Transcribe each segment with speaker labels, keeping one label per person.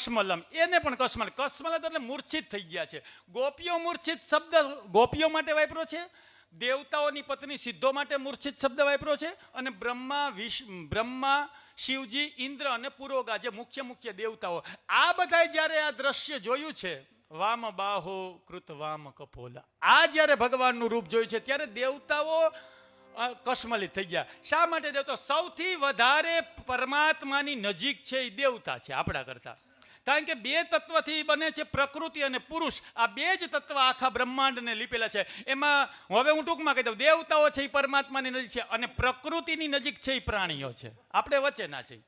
Speaker 1: કસ્મલમ, એને પણ કસ્મલ, કસ્મલ એટલે મૂર્છિત થઈ ગયા છે. ગોપીઓ મૂર્છિત શબ્દ ગોપીઓ માટે વાપર્યો છે, દેવતાઓની પત્ની સિદ્ધો માટે મૂર્છિત શબ્દ વાપર્યો છે, અને બ્રહ્મા, શિવજી, ઇન્દ્ર અને પુરોગા જે મુખ્ય દેવતાઓ, આ બધાય જ્યારે આ દ્રશ્ય જોયું છે, વામ બાહો કૃત વામ કપોલા, આ જ્યારે ભગવાનનું રૂપ જોયું છે ત્યારે દેવતાઓ કસ્મલિત થઈ ગયા. શા માટે? દેવતા સૌથી વધારે પરમાત્માની નજીક છે એ દેવતા છે આપણા કરતા. કારણ કે બે તત્વથી બને છે પ્રકૃતિ અને પુરુષ. આ બે જ તત્વ આખા બ્રહ્માંડને લીપેલા છે. એમાં હવે હું ટૂંકમાં કહી દઉં, દેવતાઓ છે એ પરમાત્માની નજીક છે અને પ્રકૃતિની નજીક છે એ પ્રાણીઓ છે, આપણે વચ્ચેના છે.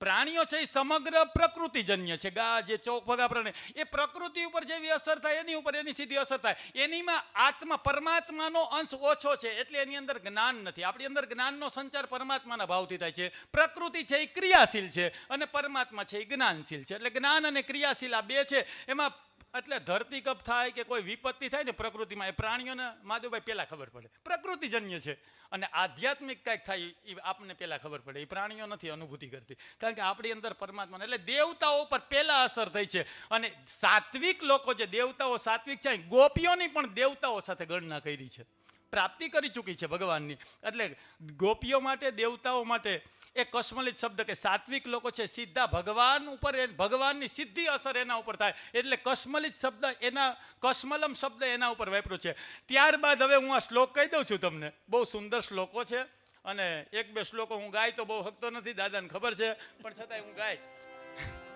Speaker 1: પ્રાણીઓ છે એ સમગ્ર પ્રકૃતિજન્ય છે. ગા જે ચોકભગા પ્રાણી, એ પ્રકૃતિ ઉપર જેવી અસર થાય એની ઉપર એની સીધી અસર થાય. એનીમાં આત્મા પરમાત્માનો અંશ ઓછો છે એટલે એની અંદર જ્ઞાન નથી. આપણી અંદર જ્ઞાનનો સંચાર પરમાત્માના ભાવથી થાય છે. પ્રકૃતિ છે એ ક્રિયાશીલ છે અને પરમાત્મા છે એ જ્ઞાનશીલ છે. એટલે જ્ઞાન અને ક્રિયાશીલ આ બે છે. એમાં એટલે ધરતીકંપ થાય કે કોઈ વિપત્તિ થાય ને પ્રકૃતિમાં, એ પ્રાણીઓને માધવભાઈ પહેલાં ખબર પડે, પ્રકૃતિજન્ય છે. અને આધ્યાત્મિક કાંઈક થાય એ આપણને પહેલાં ખબર પડે, એ પ્રાણીઓ નથી અનુભૂતિ કરતી. કારણ કે આપણી અંદર પરમાત્મા, એટલે દેવતાઓ પર પહેલાં અસર થઈ છે. અને સાત્વિક લોકો જે દેવતાઓ સાત્વિક છે, ગોપીઓની પણ દેવતાઓ સાથે ગણના કરી છે, પ્રાપ્તિ કરી ચૂકી છે ભગવાનની. એટલે ગોપીઓ માટે, દેવતાઓ માટે એ કસ્મલિત શબ્દ કે સાત્વિક લોકો છે સીધા ભગવાન ઉપર, ભગવાનની સીધી અસર એના ઉપર થાય એટલે કસ્મલિત શબ્દ, એના કસ્મલમ શબ્દ એના ઉપર વાપર્યો છે. ત્યારબાદ હવે હું આ શ્લોક કહી દઉં છું તમને. બહુ સુંદર શ્લોકો છે અને એક બે શ્લોકો હું ગાય તો બહુ હકતો નથી, દાદાને ખબર છે, પણ છતાંય હું ગાઈશ.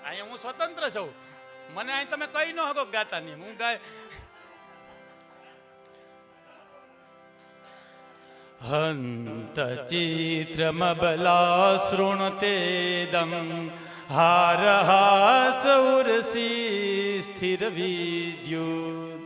Speaker 1: અહીંયા હું સ્વતંત્ર છું, મને અહીં તમે કહી ન હકો ગાતા નહીં, હું ગાય. હંત ચિત્રમબલા શૃણુતેદં હાર હાસ ઉર્સી સ્થિર વિદ્યુત.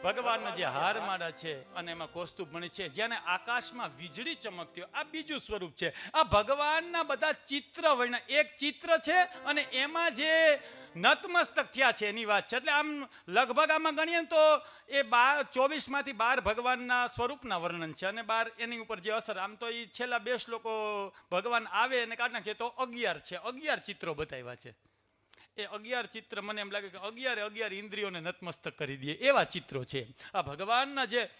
Speaker 1: ભગવાનના જે હારમાળા છે અને એમાં કૌસ્તુભ મણિ છે, જેને આકાશમાં વીજળી ચમકતી હોય, આ બીજું સ્વરૂપ છે. આ ભગવાનના બધા ચિત્ર વર્ણન, એક ચિત્ર છે અને એમાં જે નતમસ્તક થયા છે એની વાત છે. એટલે આમ લગભગ આમાં ગણીએ તો એ 24માંથી 12 ભગવાનના સ્વરૂપના વર્ણન છે અને 12 એની ઉપર જે અસર. આમ તો એ છેલ્લા 2 શ્લોકો ભગવાન આવે અને કાઢી નાખીએ તો 11 છે, 11 ચિત્રો બતાવ્યા છે. એ 11 ચિત્ર મને એમ લાગે કે 11 ઇન્દ્રિયોને નતમસ્તક કરી દે એવા ચિત્રો છે. આ ભગવાનના જે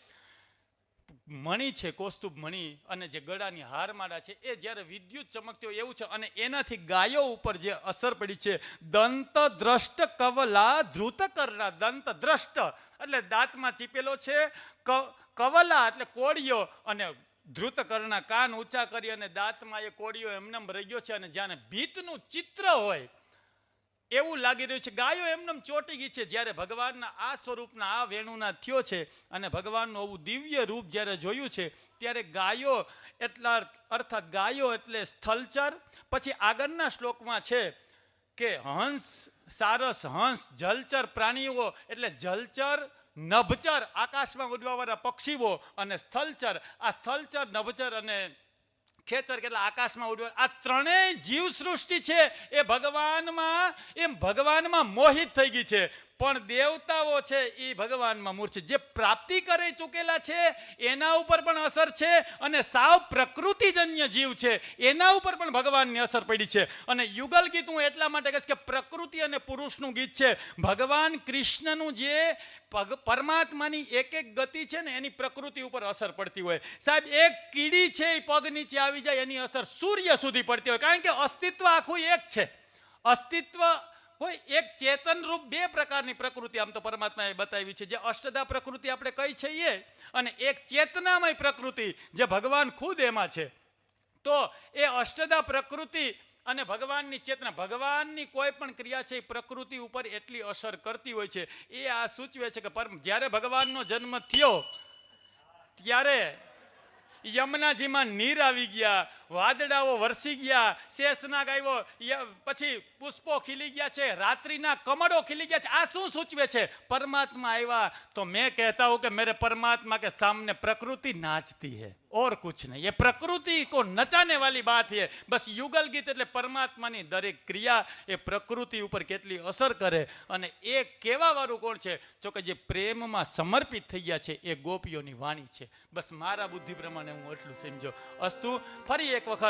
Speaker 1: મણિ છે, કૌસ્તુભ મણિ અને જે ગળાની હારમાળા છે, એ જ્યારે વિદ્યુત ચમકતી હોય એવું છે. અને એનાથી ગાયો ઉપર જે અસર પડી છે, દંત દ્રષ્ટ કવલા ધ્રુત કરના. દંત દ્રષ્ટ એટલે દાંતમાં ચીપેલો છે, કવલા એટલે કોળિયો, અને ધ્રુત કરના કાન ઊંચા કરી અને દાંતમાં એ કોળિયો એમનેમ રહી ગયો છે. અને જ્યાં ભીતનું ચિત્ર હોય એવું લાગી રહ્યું છે. ગાયો એમનેમ ચોંટી ગઈ છે જ્યારે ભગવાનના આ સ્વરૂપના આ વેણુના થયો છે. અને ભગવાનનું આવું દિવ્ય રૂપ જ્યારે જોયું છે ત્યારે ગાયો એટલા, અર્થાત ગાયો એટલે સ્થલચર. પછી આગળના શ્લોકમાં છે કે હંસ, સારસ, હંસ, જલચર પ્રાણીઓ એટલે જલચર, નભચર આકાશમાં ઉડવાવાળા પક્ષીઓ, અને સ્થલચર, આ સ્થલચર, નભચર અને ખેચર કેટલા આકાશમાં ઉડવા, આ ત્રણેય જીવ સૃષ્ટિ છે એ ભગવાનમાં મોહિત થઈ ગઈ છે. પણ દેવતાઓ છે એ ભગવાનમાં મૂર્છિત, જે પ્રાપ્તિ કરી ચૂકેલા છે એના ઉપર પણ અસર છે, અને સાવ પ્રકૃતિજન્ય જીવ છે એના ઉપર પણ ભગવાનની અસર પડી છે. અને યુગલ ગીત હું એટલા માટે કહીશ કે પ્રકૃતિ અને પુરુષનું ગીત છે. ભગવાન કૃષ્ણનું જે પરમાત્માની એક ગતિ છે ને એની પ્રકૃતિ ઉપર અસર પડતી હોય. સાહેબ, એક કીડી છે એ પગ નીચે આવી જાય એની અસર સૂર્ય સુધી પડતી હોય, કારણ કે અસ્તિત્વ આખું એક છે. અસ્તિત્વ કોઈ એક ચેતન રૂપ 2 પ્રકારની પ્રકૃતિ આમ તો પરમાત્માએ બતાવી છે, જે અષ્ટધા પ્રકૃતિ આપણે કહી છીએ, અને એક ચેતનામય પ્રકૃતિ જે ભગવાન ખુદ એમાં છે. તો એ અષ્ટધા પ્રકૃતિ અને ભગવાનની ચેતના, ભગવાનની કોઈ પણ ક્રિયા છે એ પ્રકૃતિ ઉપર એટલી અસર કરતી હોય છે. એ આ સૂચવે છે કે જ્યારે ભગવાનનો જન્મ થયો ત્યારે યમુનાજીમાં નીર આવી ગયા, વાદળાઓ વરસી ગયા, શેષનાગ આવ્યો, પછી પુષ્પો ખીલી ગયા છે, રાત્રિના કમળો ખીલી ગયા છે. આ શું સૂચવે છે? પરમાત્મા આવ્યા. તો મેં કહેતા હું કે મેરે પરમાત્મા के सामने प्रकृति नाचती है और कुछ नहीं. ये प्रकृति को नचाने वाली बात है. बस युगल गीत એટલે પરમાત્માની દરેક ક્રિયા એ પ્રકૃતિ ઉપર કેટલી અસર કરે. અને એ કેવા વાળું કોણ છે? જો કે જે પ્રેમમાં સમર્પિત થઈ ગયા છે એ ગોપીઓની વાણી છે. બસ મારા બુદ્ધિ પ્રમાણે હું એટલું સમજો. અસ્તુ. ફરી એક વખત